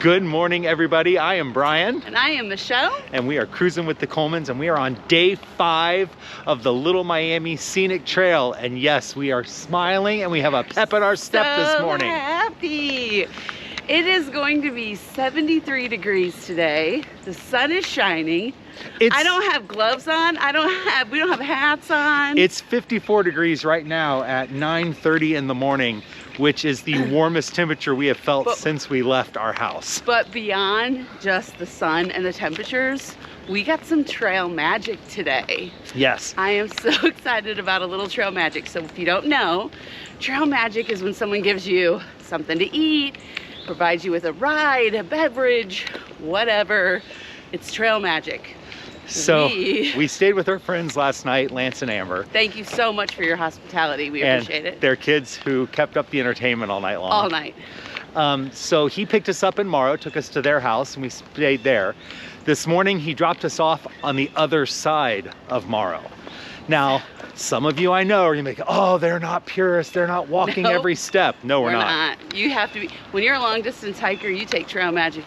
Good morning, everybody. I am Brian. And I am Michelle. And we are cruising with the Colemans, and we are on day 5 of the Little Miami Scenic Trail. And yes, we are smiling and we have a pep in our step this morning. Happy. It is going to be 73 degrees today. The sun is shining. I don't have gloves on. We don't have hats on. It's 54 degrees right now at 9:30 in the morning, which is the warmest temperature we have felt since we left our house. But beyond just the sun and the temperatures, we got some trail magic today. Yes. I am so excited about a little trail magic. So if you don't know, trail magic is when someone gives you something to eat, provides you with a ride, a beverage, whatever. It's trail magic. So we stayed with our friends last night, Lance and Amber. Thank you so much for your hospitality. We appreciate it. Their kids who kept up the entertainment all night long. All night. So he picked us up in Morrow, took us to their house, and we stayed there. This morning he dropped us off on the other side of Morrow. Now, some of you I know are gonna be like, oh, they're not purists, they're not walking every step. No, we're not. You have to be, when you're a long distance hiker, you take trail magic.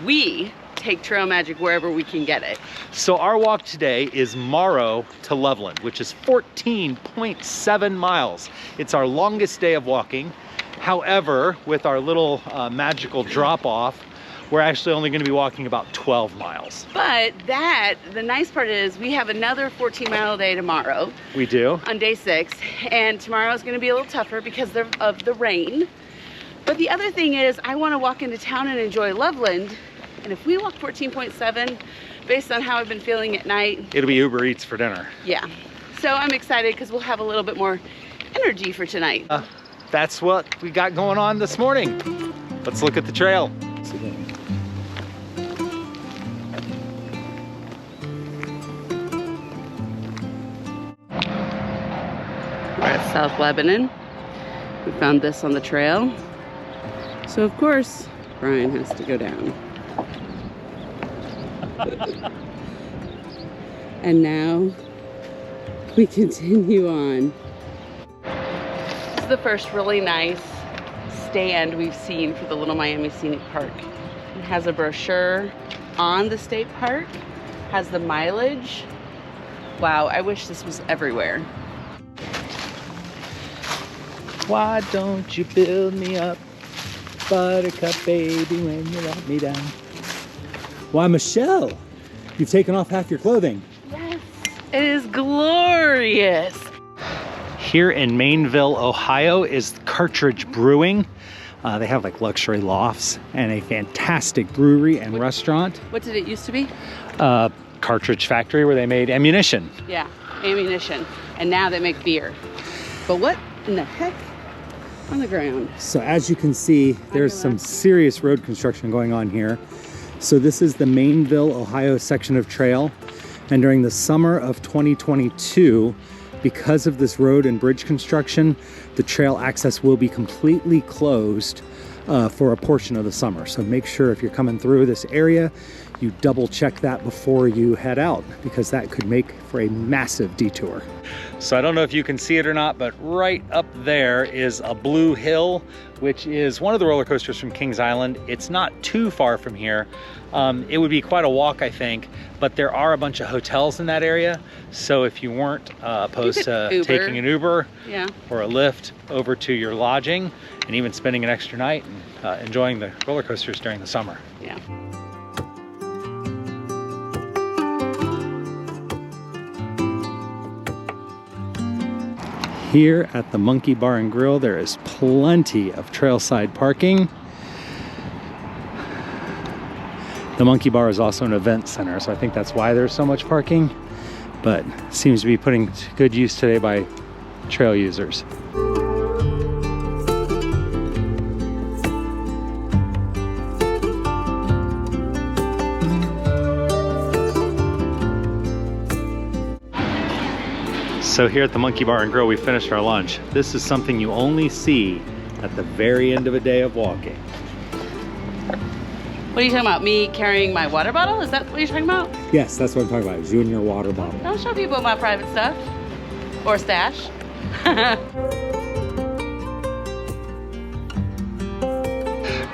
We take trail magic wherever we can get it. So our walk today is Morrow to Loveland, which is 14.7 miles. It's our longest day of walking. However, with our little magical drop-off, we're actually only going to be walking about 12 miles. But the nice part is we have another 14-mile day tomorrow. We do. On day 6. And tomorrow is going to be a little tougher because of the rain. But the other thing is I want to walk into town and enjoy Loveland. And if we walk 14.7, based on how I've been feeling at night, it'll be Uber Eats for dinner. Yeah. So I'm excited because we'll have a little bit more energy for tonight. That's what we got going on this morning. Let's look at the trail. We're at South Lebanon. We found this on the trail. So of course, Brian has to go down. And now we continue on. This is the first really nice stand we've seen for the Little Miami Scenic Park. It has a brochure on the state park, has the mileage. Wow, I wish this was everywhere. Why don't you build me up, buttercup baby, when you let me down? Why, Michelle, you've taken off half your clothing. Yes, it is glorious. Here in Mainville, Ohio is Cartridge Brewing. They have like luxury lofts and a fantastic brewery and restaurant. What did it used to be? Cartridge factory where they made ammunition. Yeah, ammunition. And now they make beer. But what in the heck on the ground? So as you can see, there's some serious road construction going on here. So this is the Mainville, Ohio section of trail. And during the summer of 2022, because of this road and bridge construction, the trail access will be completely closed for a portion of the summer. So make sure if you're coming through this area, you double check that before you head out, because that could make for a massive detour. So I don't know if you can see it or not, but right up there is a Blue Hill, which is one of the roller coasters from Kings Island. It's not too far from here. It would be quite a walk, I think, but there are a bunch of hotels in that area. So if you weren't opposed to taking an Uber or a Lyft over to your lodging and even spending an extra night and enjoying the roller coasters during the summer. Yeah. Here at the Monkey Bar and Grill, there is plenty of trailside parking. The Monkey Bar is also an event center, so I think that's why there's so much parking, but seems to be putting to good use today by trail users. So here at the Monkey Bar and Grill, we finished our lunch. This is something you only see at the very end of a day of walking. What are you talking about? Me carrying my water bottle? Is that what you're talking about? Yes, that's what I'm talking about. You and your water bottle. Don't show people my private stuff. Or stash.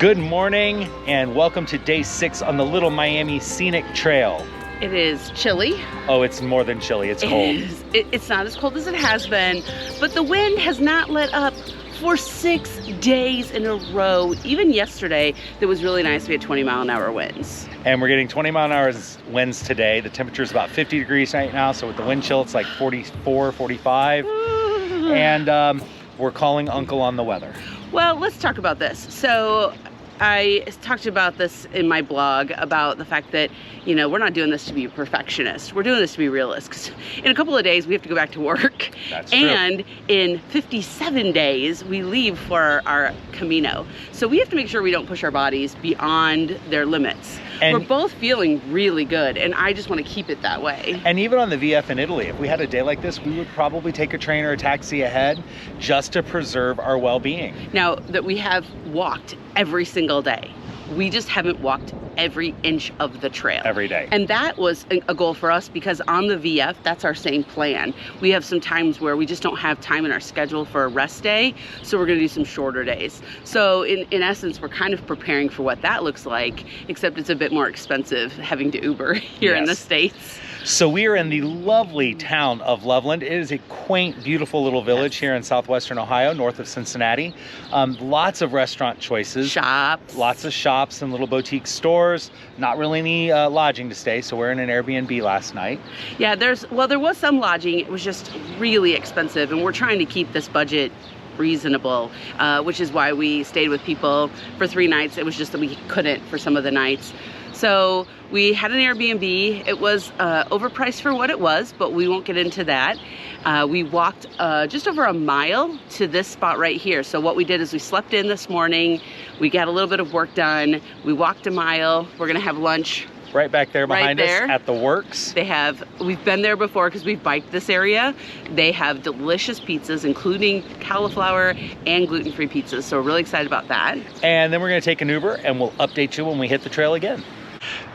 Good morning and welcome to day 6 on the Little Miami Scenic Trail. It is chilly. Oh, it's more than chilly, it's cold. It's not as cold as it has been, but the wind has not let up for 6 days in a row. Even yesterday, it was really nice. We had 20-mile-an-hour winds. And we're getting 20-mile-an-hour winds today. The temperature is about 50 degrees right now, so with the wind chill, it's like 44, 45. And we're calling Uncle on the weather. Well, let's talk about this. So I talked about this in my blog about the fact that, you know, we're not doing this to be a perfectionist. We're doing this to be realists. In a couple of days, we have to go back to work. That's true. And in 57 days, we leave for our Camino. So we have to make sure we don't push our bodies beyond their limits. And we're both feeling really good, and I just want to keep it that way. And even on the VF in Italy, if we had a day like this, we would probably take a train or a taxi ahead just to preserve our well-being. Now that we have walked every single day, we just haven't walked every inch of the trail. Every day. And that was a goal for us because on the VF, that's our same plan. We have some times where we just don't have time in our schedule for a rest day, so we're gonna do some shorter days. So in essence, we're kind of preparing for what that looks like, except it's a bit more expensive having to Uber here in the States. So we are in the lovely town of Loveland. It is a quaint, beautiful little village here in southwestern Ohio, north of Cincinnati. Lots of restaurant choices. Shops. Lots of shops and little boutique stores. Not really any lodging to stay, so we're in an Airbnb last night. Yeah, there was some lodging. It was just really expensive, and we're trying to keep this budget reasonable, which is why we stayed with people for 3 nights. It was just that we couldn't for some of the nights. So we had an Airbnb. It was overpriced for what it was, but we won't get into that. We walked just over a mile to this spot right here. So what we did is we slept in this morning. We got a little bit of work done. We walked a mile. We're gonna have lunch right back there behind us at the Works. We've been there before because we've biked this area. They have delicious pizzas, including cauliflower and gluten-free pizzas. So we're really excited about that. And then we're gonna take an Uber and we'll update you when we hit the trail again.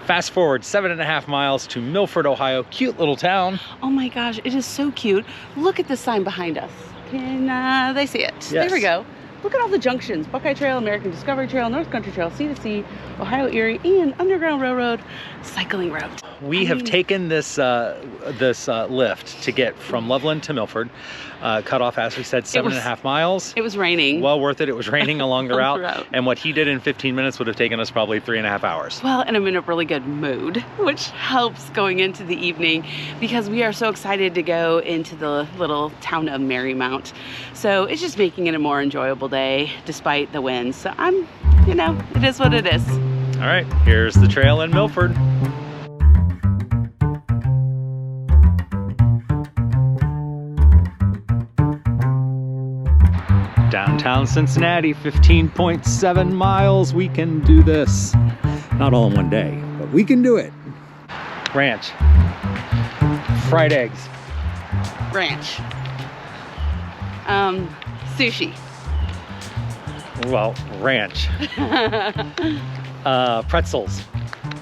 Fast forward 7.5 miles to Milford, Ohio. Cute little town. Oh my gosh, it is so cute. Look at the sign behind us. Can they see it? Yes. There we go. Look at all the junctions: Buckeye Trail, American Discovery Trail, North Country Trail, C2C, Ohio Erie, and Underground Railroad, cycling route. We have taken this lift to get from Loveland to Milford. Cut off, as we said, 7.5 miles. It was raining. Well worth it. It was raining along the route. And what he did in 15 minutes would have taken us probably 3.5 hours. Well, and I'm in a really good mood, which helps going into the evening because we are so excited to go into the little town of Mariemont. So it's just making it a more enjoyable day despite the winds. So you know, it is what it is. All right, here's the trail in Milford. Downtown Cincinnati, 15.7 miles. We can do this. Not all in one day, but we can do it. Ranch. Fried eggs. Ranch. Sushi. Well, ranch. Pretzels.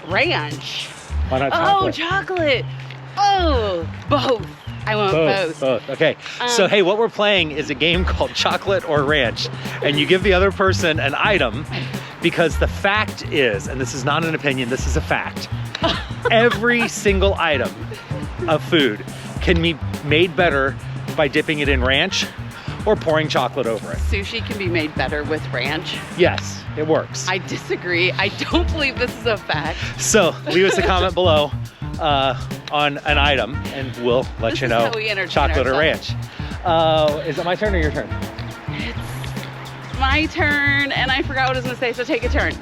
Ranch. Why not chocolate? Oh, chocolate. Oh, both. I want both. Both. Okay. So, hey, what we're playing is a game called Chocolate or Ranch. And you give the other person an item because the fact is, and this is not an opinion, this is a fact, every single item of food can be made better by dipping it in ranch or pouring chocolate over it. Sushi can be made better with ranch. Yes, it works. I disagree. I don't believe this is a fact. So leave us a comment below on an item and we'll let you know chocolate or ranch. Is it my turn or your turn? It's my turn and I forgot what I was gonna say, so take a turn.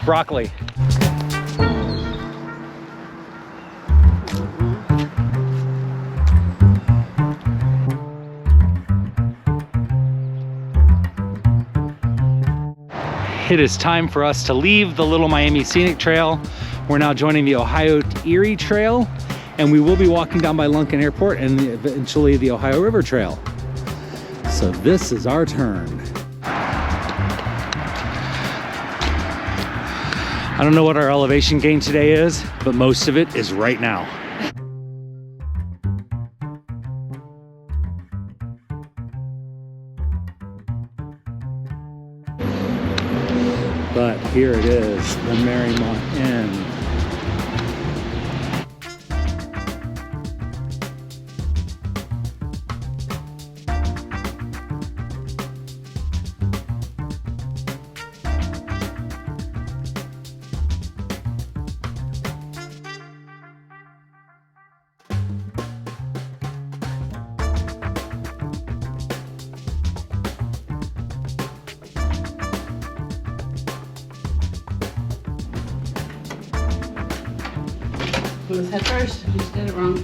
Broccoli. It is time for us to leave the Little Miami Scenic Trail. We're now joining the Ohio Erie Trail, and we will be walking down by Lunken Airport and eventually the Ohio River Trail. So this is our turn. I don't know what our elevation gain today is, but most of it is right now. But here it is, the Mariemont Inn. Who's head first? I just did it wrong.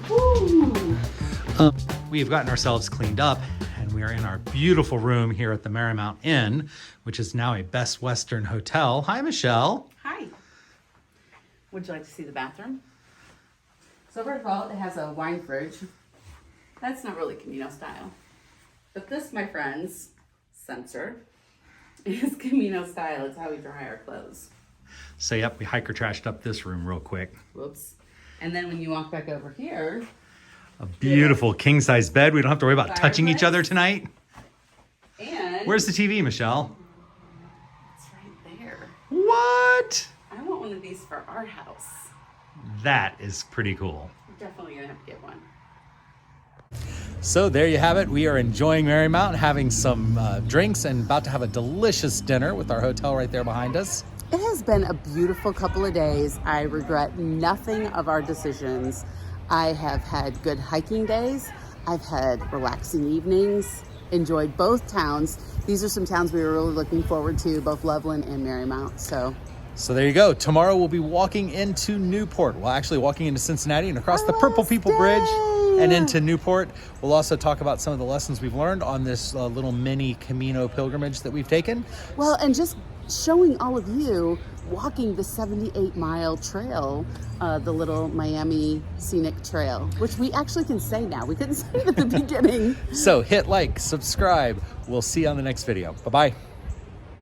Whoa. We've gotten ourselves cleaned up and we are in our beautiful room here at the Mariemont Inn, which is now a Best Western hotel. Hi, Michelle. Hi. Would you like to see the bathroom? So first of all, it has a wine fridge. That's not really Camino style. But this, my friends, sensor, is Camino style. It's how we dry our clothes. So yep, we hiker trashed up this room real quick. Whoops. And then when you walk back over here, a beautiful king-size bed. We don't have to worry about touching each other tonight. And where's the TV, Michelle? it's right there. What? I want one of these for our house. That is pretty cool. We're definitely gonna have to get one. So there you have it. We are enjoying Mariemont, having some drinks and about to have a delicious dinner with our hotel right there behind us. It has been a beautiful couple of days. I regret nothing of our decisions. I have had good hiking days. I've had relaxing evenings, enjoyed both towns. These are some towns we were really looking forward to, both Loveland and Mariemont. So there you go. Tomorrow we'll be walking into Newport. Well, actually walking into Cincinnati and across the Purple People Bridge and into Newport. We'll also talk about some of the lessons we've learned on this little mini Camino pilgrimage that we've taken. Well, and just showing all of you walking the 78-mile trail, the little Miami Scenic Trail, which we actually can say now. We couldn't say it at the beginning. So hit like, subscribe. We'll see you on the next video. Bye-bye.